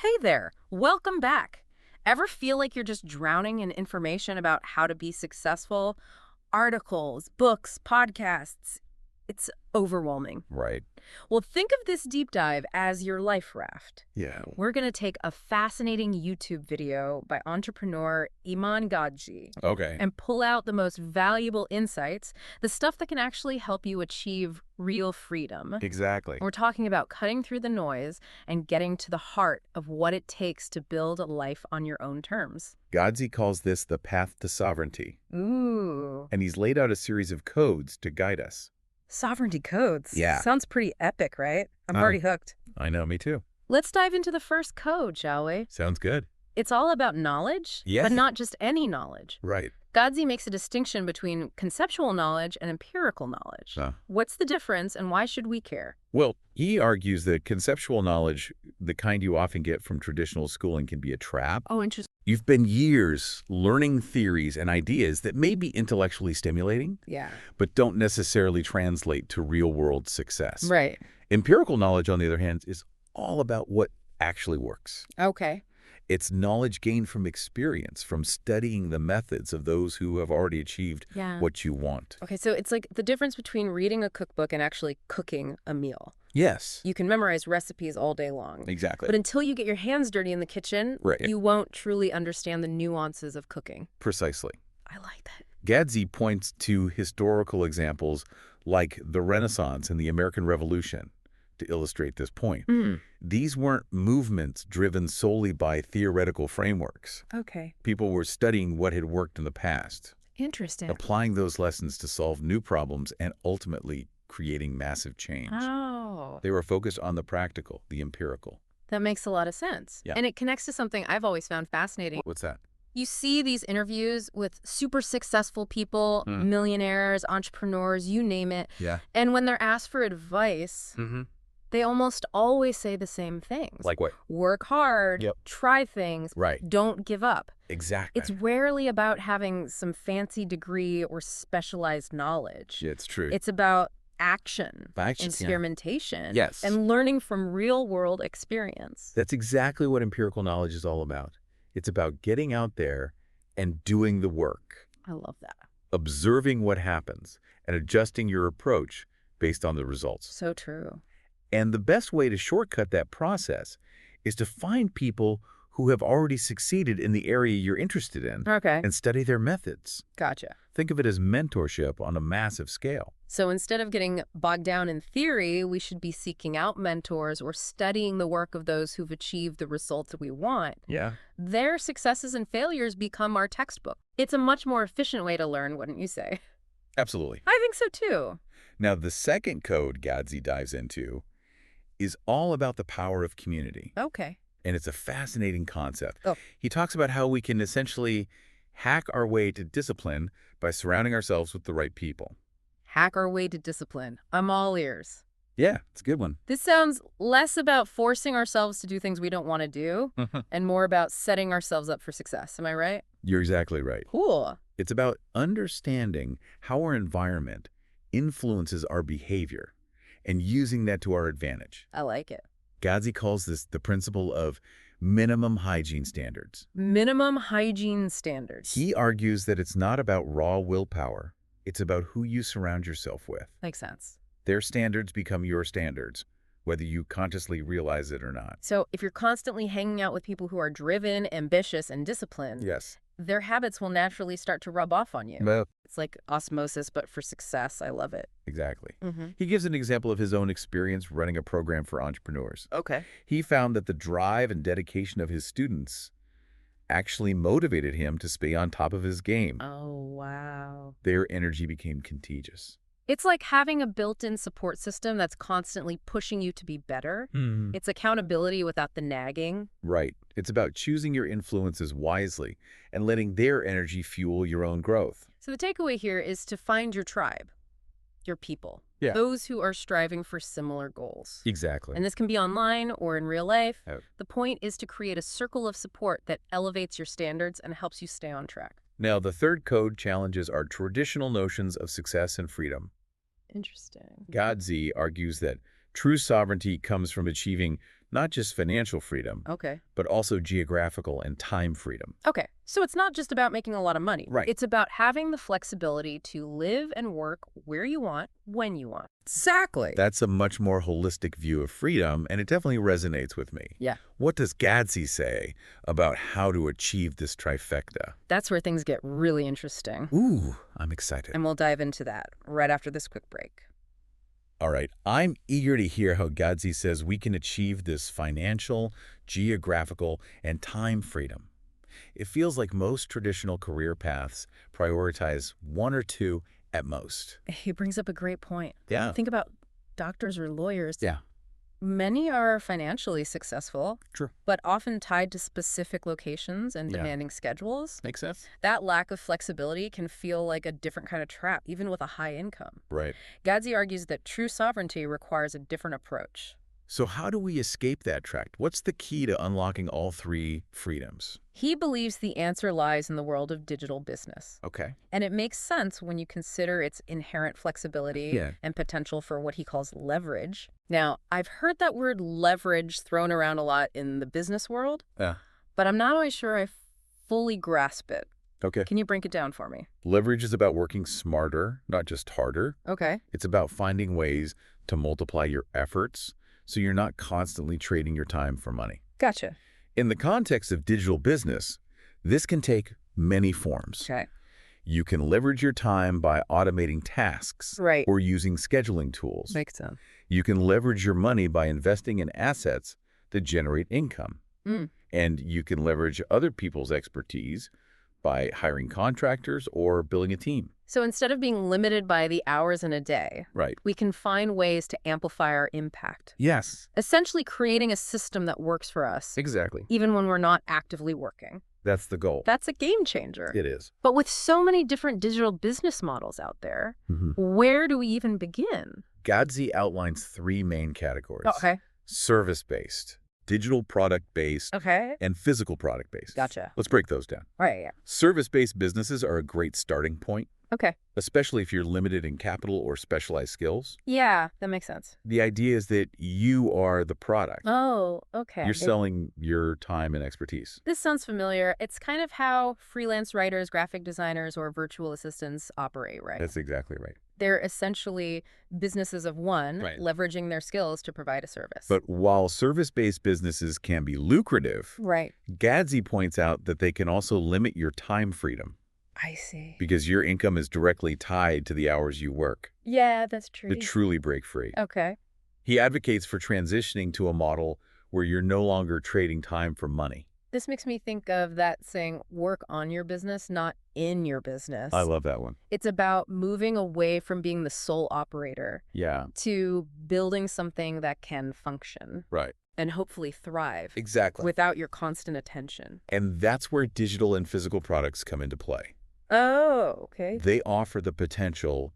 Hey there, welcome back. Ever feel like you're just drowning in information about how to be successful? Articles, books, podcasts. It's overwhelming. Right. Well, think of this deep dive as your life raft. Yeah. We're going to take a fascinating YouTube video by entrepreneur Iman Gadzhi Okay. and pull out the most valuable insights, the stuff that can actually help you achieve real freedom. Exactly. We're talking about cutting through the noise and getting to the heart of what it takes to build a life on your own terms. Gadzhi calls this the path to sovereignty, Ooh. and he's laid out a series of codes to guide us. Sovereignty codes. Yeah. Sounds pretty epic, right? I'm Uh, already hooked. I know, me too. Let's dive into the first code, shall we? Sounds good. It's all about knowledge, Yes. but not just any knowledge. Right. Gadzhi makes a distinction between conceptual knowledge and empirical knowledge. What's the difference and why should we care? Well, he argues that conceptual knowledge, the kind you often get from traditional schooling, can be a trap. Oh, interesting. You've spent years learning theories and ideas that may be intellectually stimulating, Yeah. but don't necessarily translate to real-world success. Right. Empirical knowledge, on the other hand, is all about what actually works. Okay. It's knowledge gained from experience, from studying the methods of those who have already achieved Yeah. what you want. Okay, so it's like the difference between reading a cookbook and actually cooking a meal. Yes, You can memorize recipes all day long. exactly. But until you get your hands dirty in the kitchen, Right. you won't truly understand the nuances of cooking. Precisely. I like that. Gadzhi points to historical examples like the Renaissance and the American Revolution to illustrate this point. These weren't movements driven solely by theoretical frameworks. Okay. People were studying what had worked in the past, Interesting. applying those lessons to solve new problems, and ultimately creating massive change. Oh, They were focused on the practical, the empirical. that makes a lot of sense. Yeah. And it connects to something I've always found fascinating. What's that? You see these interviews with super successful people, millionaires, entrepreneurs, you name it. Yeah. And when they're asked for advice, they almost always say the same things. Like what? Work hard, Yep. try things, Right. don't give up. Exactly. It's rarely about having some fancy degree or specialized knowledge. Yeah, it's true. It's about action, Action, yeah. experimentation, Yes. and learning from real-world experience. That's exactly what empirical knowledge is all about. It's about getting out there and doing the work, I love that. observing what happens, and adjusting your approach based on the results. So true. And the best way to shortcut that process is to find people who have already succeeded in the area you're interested in Okay, and study their methods. gotcha. Think of it as mentorship on a massive scale. So instead of getting bogged down in theory, we should be seeking out mentors or studying the work of those who've achieved the results that we want. Yeah. Their successes and failures become our textbook. It's a much more efficient way to learn, wouldn't you say? Absolutely. I think so too. Now, the second code Gadzhi dives into is all about the power of community. Okay. And it's a fascinating concept. Oh. He talks about how we can essentially hack our way to discipline by surrounding ourselves with the right people. Hack our way to discipline. I'm all ears. Yeah, it's a good one. This sounds less about forcing ourselves to do things we don't want to do and more about setting ourselves up for success. Am I right? You're exactly right. Cool. It's about understanding how our environment influences our behavior and using that to our advantage. I like it. Gadzhi calls this the principle of minimum hygiene standards. Minimum hygiene standards. He argues that it's not about raw willpower. It's about who you surround yourself with. Makes sense. Their standards become your standards, whether you consciously realize it or not. So if you're constantly hanging out with people who are driven, ambitious, and disciplined, Yes. their habits will naturally start to rub off on you. Well, It's like osmosis, but for success. I love it. exactly. Mm-hmm. He gives an example of his own experience running a program for entrepreneurs. Okay. He found that the drive and dedication of his students actually motivated him to stay on top of his game. Oh, wow. Their energy became contagious. It's like having a built-in support system that's constantly pushing you to be better. It's accountability without the nagging. Right. It's about choosing your influences wisely and letting their energy fuel your own growth. So the takeaway here is to find your tribe, your people, Yeah. those who are striving for similar goals. Exactly. And this can be online or in real life. Oh. The point is to create a circle of support that elevates your standards and helps you stay on track. Now, the third code challenges our traditional notions of success and freedom. Interesting. Gadzhi argues that true sovereignty comes from achieving Not just financial freedom, Okay. but also geographical and time freedom. Okay. So it's not just about making a lot of money. Right. It's about having the flexibility to live and work where you want, when you want. Exactly. That's a much more holistic view of freedom, and it definitely resonates with me. Yeah. What does Gadzhi say about how to achieve this trifecta? That's where things get really interesting. Ooh, I'm excited. And we'll dive into that right after this quick break. All right, I'm eager to hear how Gadzhi says we can achieve this financial, geographical, and time freedom. It feels like most traditional career paths prioritize one or two at most. He brings up a great point. Yeah. Think about doctors or lawyers. Yeah. Many are financially successful, True. but often tied to specific locations and Yeah. demanding schedules. Makes sense. That lack of flexibility can feel like a different kind of trap, even with a high income. Right. Gadzhi argues that true sovereignty requires a different approach. So how do we escape that trap? What's the key to unlocking all three freedoms? He believes the answer lies in the world of digital business. Okay. And it makes sense when you consider its inherent flexibility Yeah. and potential for what he calls leverage. Now, I've heard that word leverage thrown around a lot in the business world, Yeah. but I'm not always sure I fully grasp it. Okay. Can you break it down for me? Leverage is about working smarter, not just harder. Okay. It's about finding ways to multiply your efforts so you're not constantly trading your time for money. Gotcha. In the context of digital business, this can take many forms. Okay. You can leverage your time by automating tasks Right. or using scheduling tools. Makes sense. You can leverage your money by investing in assets that generate income. Mm. And you can leverage other people's expertise by hiring contractors or building a team. So instead of being limited by the hours in a day, Right. we can find ways to amplify our impact, Yes. essentially creating a system that works for us, Exactly. even when we're not actively working. That's the goal. That's a game changer. It is. But with so many different digital business models out there, where do we even begin? Gadzhi outlines three main categories. Okay. Service-based, digital product-based, Okay. and physical product-based. Gotcha. Let's break those down. Right. Yeah. Service-based businesses are a great starting point, Okay. especially if you're limited in capital or specialized skills. Yeah, that makes sense. The idea is that you are the product. Oh, okay. You're selling your time and expertise. This sounds familiar. It's kind of how freelance writers, graphic designers, or virtual assistants operate, right? That's exactly right. They're essentially businesses of one, Right. leveraging their skills to provide a service. But while service-based businesses can be lucrative, Right. Gadzhi points out that they can also limit your time freedom I see. because your income is directly tied to the hours you work Yeah, that's true. to truly break free. Okay. He advocates for transitioning to a model where you're no longer trading time for money. This makes me think of that saying, work on your business, not in your business. I love that one. It's about moving away from being the sole operator Yeah, to building something that can function right. and hopefully thrive Exactly. without your constant attention. And that's where digital and physical products come into play. Oh, okay. They offer the potential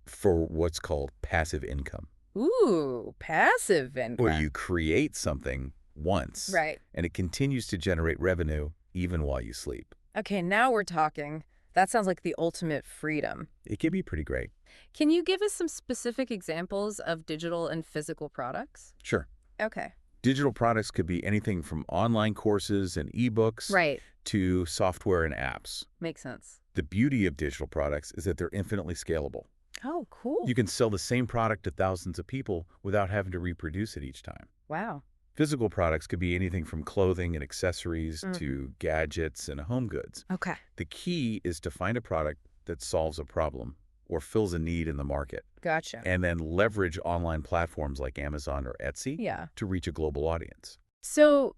for what's called passive income, Ooh, passive income. where you create something once, Right. and it continues to generate revenue even while you sleep. Okay, now we're talking. That sounds like the ultimate freedom. It can be pretty great. Can you give us some specific examples of digital and physical products? Sure. Okay. Digital products could be anything from online courses and ebooks Right. to software and apps. Makes sense. The beauty of digital products is that they're infinitely scalable. Oh, cool. You can sell the same product to thousands of people without having to reproduce it each time. Wow. Physical products could be anything from clothing and accessories to gadgets and home goods. Okay. The key is to find a product that solves a problem or fills a need in the market, Gotcha. and then leverage online platforms like Amazon or Etsy Yeah. to reach a global audience. So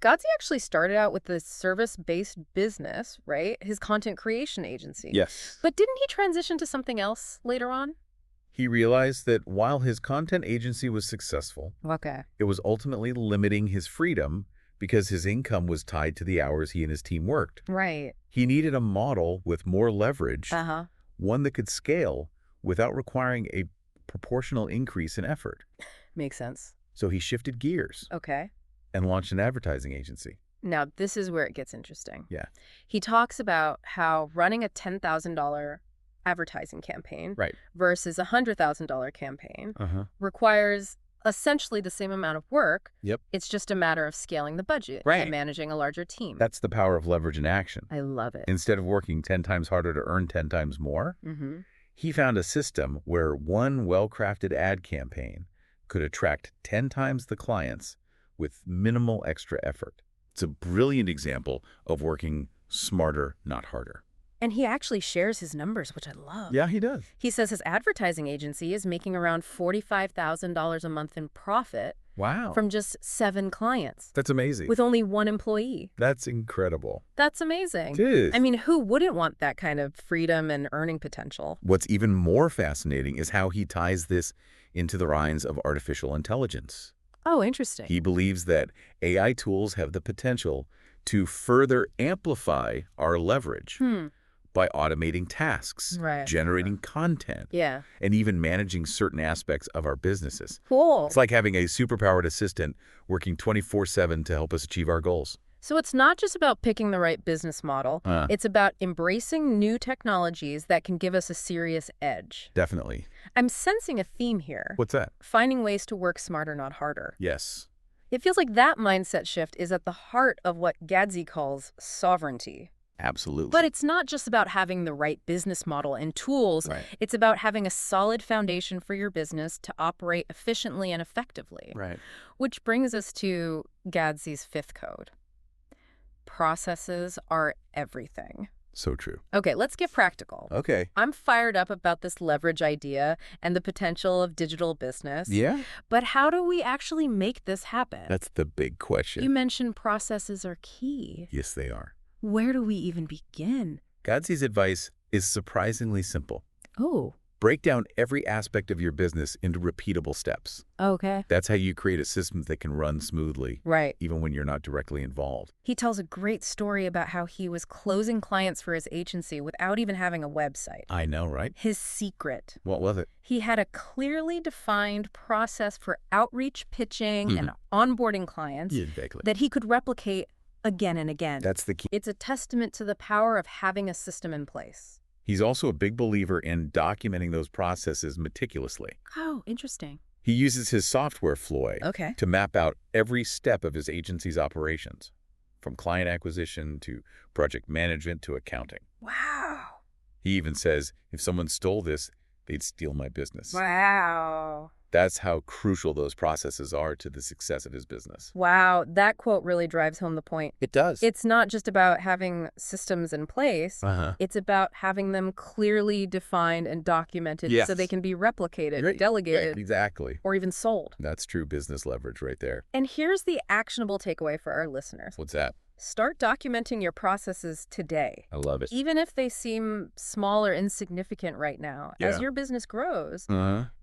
Gadzhi actually started out with a service-based business, right? His content creation agency. Yes. But didn't he transition to something else later on? He realized that while his content agency was successful, Okay. it was ultimately limiting his freedom because his income was tied to the hours he and his team worked. Right. He needed a model with more leverage, Uh-huh. one that could scale without requiring a proportional increase in effort. Makes sense. So he shifted gears Okay. and launched an advertising agency. Now, this is where it gets interesting. Yeah. He talks about how running a $10,000 advertising campaign Right. versus a $100,000 campaign Uh-huh. requires essentially the same amount of work. Yep. It's just a matter of scaling the budget Right. and managing a larger team. That's the power of leverage in action. I love it. Instead of working 10 times harder to earn 10 times more, he found a system where one well-crafted ad campaign could attract 10 times the clients with minimal extra effort. It's a brilliant example of working smarter, not harder. And he actually shares his numbers, which I love. Yeah, he does. He says his advertising agency is making around $45,000 a month in profit Wow. from just 7 clients. That's amazing. With only 1 employee. That's incredible. That's amazing. It is. I mean, who wouldn't want that kind of freedom and earning potential? What's even more fascinating is how he ties this into the rise of artificial intelligence. Oh, interesting. He believes that AI tools have the potential to further amplify our leverage by automating tasks, Right. generating content, Yeah. and even managing certain aspects of our businesses. Cool. It's like having a superpowered assistant working 24/7 to help us achieve our goals. So it's not just about picking the right business model. It's about embracing new technologies that can give us a serious edge. Definitely. I'm sensing a theme here. What's that? Finding ways to work smarter, not harder. Yes. It feels like that mindset shift is at the heart of what Gadzhi calls sovereignty. Absolutely. But it's not just about having the right business model and tools. Right. It's about having a solid foundation for your business to operate efficiently and effectively. Right. Which brings us to Gadzhi's 5th code. Processes are everything. So true. Okay, let's get practical. Okay. I'm fired up about this leverage idea and the potential of digital business. Yeah? But how do we actually make this happen? That's the big question. You mentioned processes are key. Yes, they are. Where do we even begin? Gadzhi's advice is surprisingly simple. Oh, Break down every aspect of your business into repeatable steps. okay. That's how you create a system that can run smoothly, Right. even when you're not directly involved. He tells a great story about how he was closing clients for his agency without even having a website. I know, right? His secret. What was it? He had a clearly defined process for outreach, pitching, and onboarding clients Exactly. that he could replicate again and again. That's the key. It's a testament to the power of having a system in place. He's also a big believer in documenting those processes meticulously. Oh, interesting. He uses his software, Floy, Okay. to map out every step of his agency's operations, from client acquisition to project management to accounting. Wow. He even says, if someone stole this, they'd steal my business. Wow. That's how crucial those processes are to the success of his business. Wow. That quote really drives home the point. It does. It's not just about having systems in place. It's about having them clearly defined and documented Yes. so they can be replicated, Right. delegated, Exactly. or even sold. That's true business leverage right there. And here's the actionable takeaway for our listeners. What's that? Start documenting your processes today. I love it. Even if they seem small or insignificant right now, Yeah. as your business grows,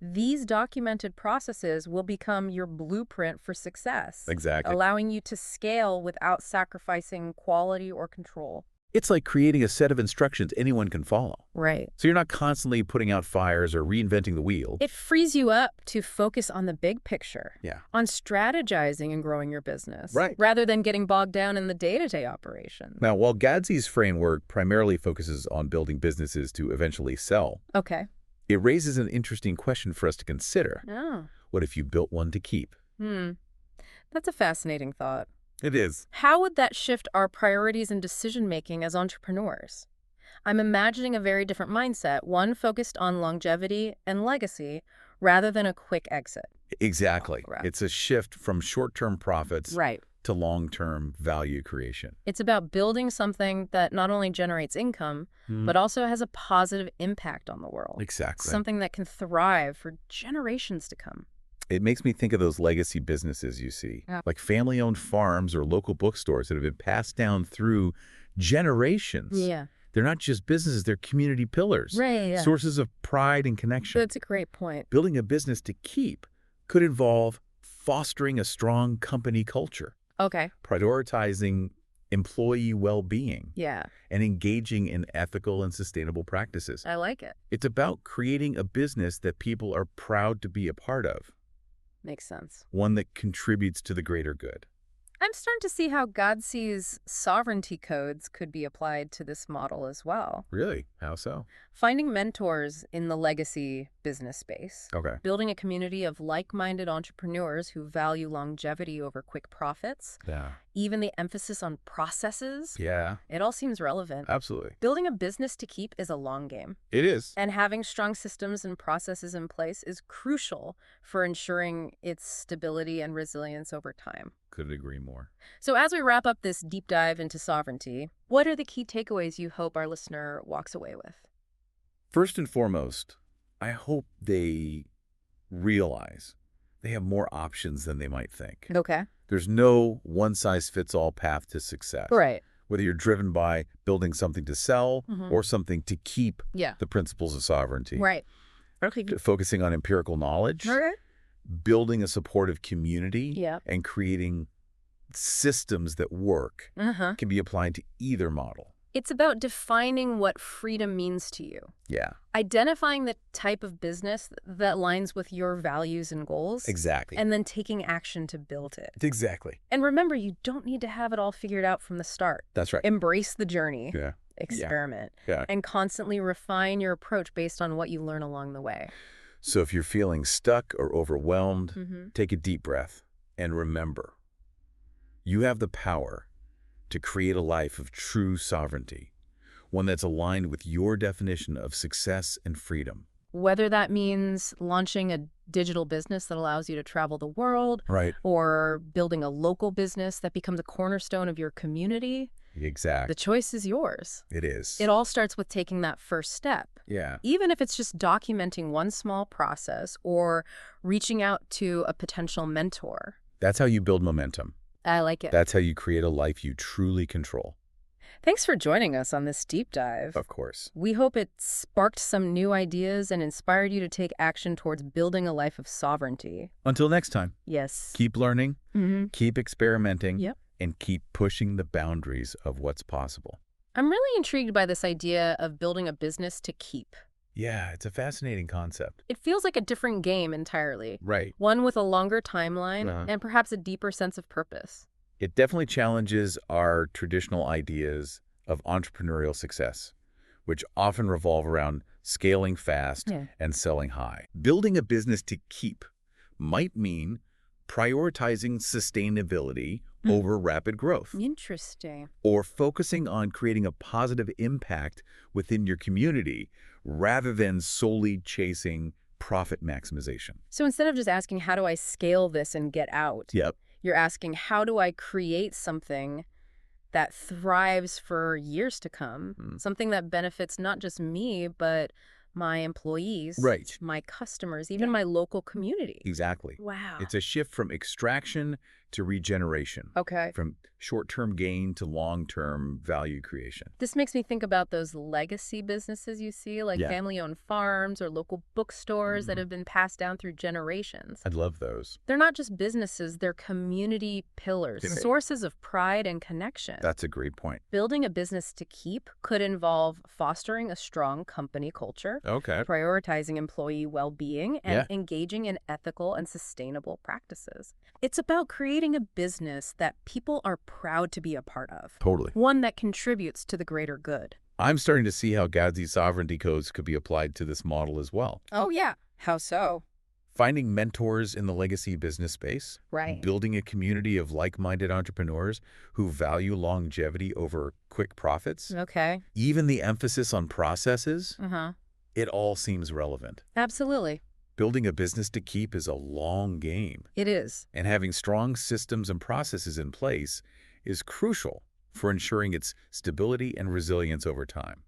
these documented processes will become your blueprint for success, Exactly. allowing you to scale without sacrificing quality or control. It's like creating a set of instructions anyone can follow. Right. So you're not constantly putting out fires or reinventing the wheel. It frees you up to focus on the big picture, Yeah. on strategizing and growing your business, Right. rather than getting bogged down in the day-to-day operation. Now, while Gadzhi's framework primarily focuses on building businesses to eventually sell, Okay. it raises an interesting question for us to consider. Oh. What if you built one to keep? That's a fascinating thought. It is. How would that shift our priorities and decision-making as entrepreneurs? I'm imagining a very different mindset, one focused on longevity and legacy rather than a quick exit. Exactly. Right. It's a shift from short-term profits Right. to long-term value creation. It's about building something that not only generates income, but also has a positive impact on the world. Exactly. Something that can thrive for generations to come. It makes me think of those legacy businesses you see, Yeah. like family-owned farms or local bookstores that have been passed down through generations. Yeah. They're not just businesses, they're community pillars, Right, yeah. sources of pride and connection. That's a great point. Building a business to keep could involve fostering a strong company culture, Okay. prioritizing employee well-being, Yeah, and engaging in ethical and sustainable practices. I like it. It's about creating a business that people are proud to be a part of, Makes sense. one that contributes to the greater good. I'm starting to see how Gadzhi's sovereignty codes could be applied to this model as well. Really? How so? Finding mentors in the legacy business space. Okay. Building a community of like-minded entrepreneurs who value longevity over quick profits. Yeah. Even the emphasis on processes. Yeah, It all seems relevant. absolutely. Building a business to keep is a long game. It is. And having strong systems and processes in place is crucial for ensuring its stability and resilience over time. Couldn't agree more. So as we wrap up this deep dive into sovereignty, what are the key takeaways you hope our listener walks away with? First and foremost, I hope they realize they have more options than they might think. Okay. There's no one-size-fits-all path to success. Right. Whether you're driven by building something to sell or something to keep Yeah. the principles of sovereignty. Right. Okay. Focusing on empirical knowledge, All right. building a supportive community, Yeah. and creating systems that work Uh-huh. can be applied to either model. It's about defining what freedom means to you. Yeah, Identifying the type of business that aligns with your values and goals. exactly. And then taking action to build it. Exactly. And remember, you don't need to have it all figured out from the start. That's right. Embrace the journey. Yeah. Experiment. Yeah. And constantly refine your approach based on what you learn along the way. So if you're feeling stuck or overwhelmed, Mm-hmm. take a deep breath and remember, you have the power to create a life of true sovereignty, one that's aligned with your definition of success and freedom. Whether that means launching a digital business that allows you to travel the world, Right. or building a local business that becomes a cornerstone of your community, Exact. the choice is yours. It is. It all starts with taking that first step. Yeah. Even if it's just documenting one small process or reaching out to a potential mentor. That's how you build momentum. I like it. That's how you create a life you truly control. Thanks for joining us on this deep dive. Of course. We hope it sparked some new ideas and inspired you to take action towards building a life of sovereignty. Until next time, Yes. keep learning, keep experimenting, Yep. and keep pushing the boundaries of what's possible. I'm really intrigued by this idea of building a business to keep. Yeah, it's a fascinating concept. It feels like a different game entirely. Right. One with a longer timeline Uh-huh. and perhaps a deeper sense of purpose. It definitely challenges our traditional ideas of entrepreneurial success, which often revolve around scaling fast Yeah. and selling high. Building a business to keep might mean prioritizing sustainability over rapid growth, Interesting. or focusing on creating a positive impact within your community rather than solely chasing profit maximization. So instead of just asking, how do I scale this and get out? Yep. You're asking, how do I create something that thrives for years to come? Something that benefits not just me, but my employees, Right. my customers, even my local community. Exactly. Wow. It's a shift from extraction to regeneration, Okay. from short-term gain to long-term value creation. This makes me think about those legacy businesses you see, like Yeah. family-owned farms or local bookstores that have been passed down through generations. I'd love those. They're not just businesses, they're community pillars, Right. sources of pride and connection. That's a great point. Building a business to keep could involve fostering a strong company culture, Okay. prioritizing employee well-being, and Yeah. engaging in ethical and sustainable practices. It's about creating a business that people are proud to be a part of, Totally. one that contributes to the greater good. I'm starting to see how Gadzhi's sovereignty codes could be applied to this model as well. Oh, yeah. How so? Finding mentors in the legacy business space, Right. building a community of like-minded entrepreneurs who value longevity over quick profits, Okay. even the emphasis on processes, Uh-huh. it all seems relevant. Absolutely. Building a business to keep is a long game, It is. and having strong systems and processes in place is crucial for ensuring its stability and resilience over time.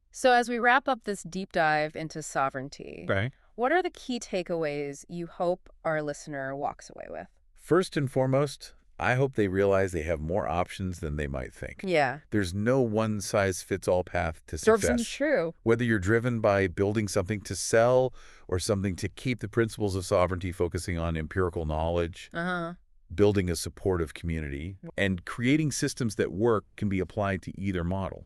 So as we wrap up this deep dive into sovereignty, Okay. what are the key takeaways you hope our listener walks away with? First and foremost, I hope they realize they have more options than they might think. Yeah. There's no one-size-fits-all path to Serves success. true. Whether you're driven by building something to sell or something to keep, the principles of sovereignty focusing on empirical knowledge, Uh-huh. building a supportive community, and creating systems that work can be applied to either model.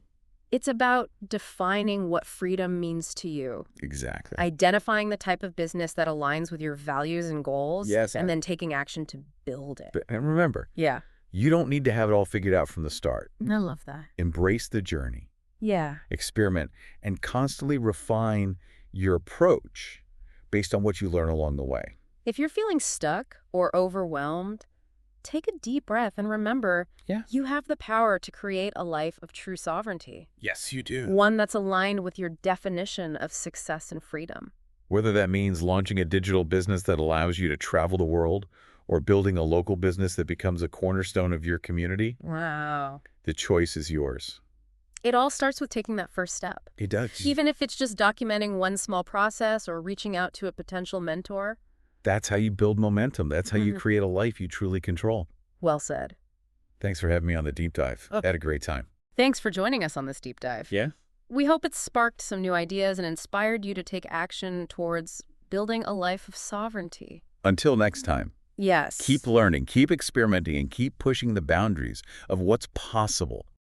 It's about defining what freedom means to you, Exactly. identifying the type of business that aligns with your values and goals, Yes, and then taking action to build it. And remember, Yeah. You don't need to have it all figured out from the start. I love that. Embrace the journey, Yeah. experiment, and constantly refine your approach based on what you learn along the way. If you're feeling stuck or overwhelmed, take a deep breath and remember Yeah. you have the power to create a life of true sovereignty, Yes, you do. one that's aligned with your definition of success and freedom. Whether that means launching a digital business that allows you to travel the world or building a local business that becomes a cornerstone of your community, Wow. the choice is yours. It all starts with taking that first step. It does. Even if it's just documenting one small process or reaching out to a potential mentor. That's how you build momentum. That's how you create a life you truly control. Well said. Thanks for having me on the deep dive. Oh. Had a great time. Thanks for joining us on this deep dive. Yeah? We hope it sparked some new ideas and inspired you to take action towards building a life of sovereignty. Until next time, Yes. keep learning, keep experimenting, and keep pushing the boundaries of what's possible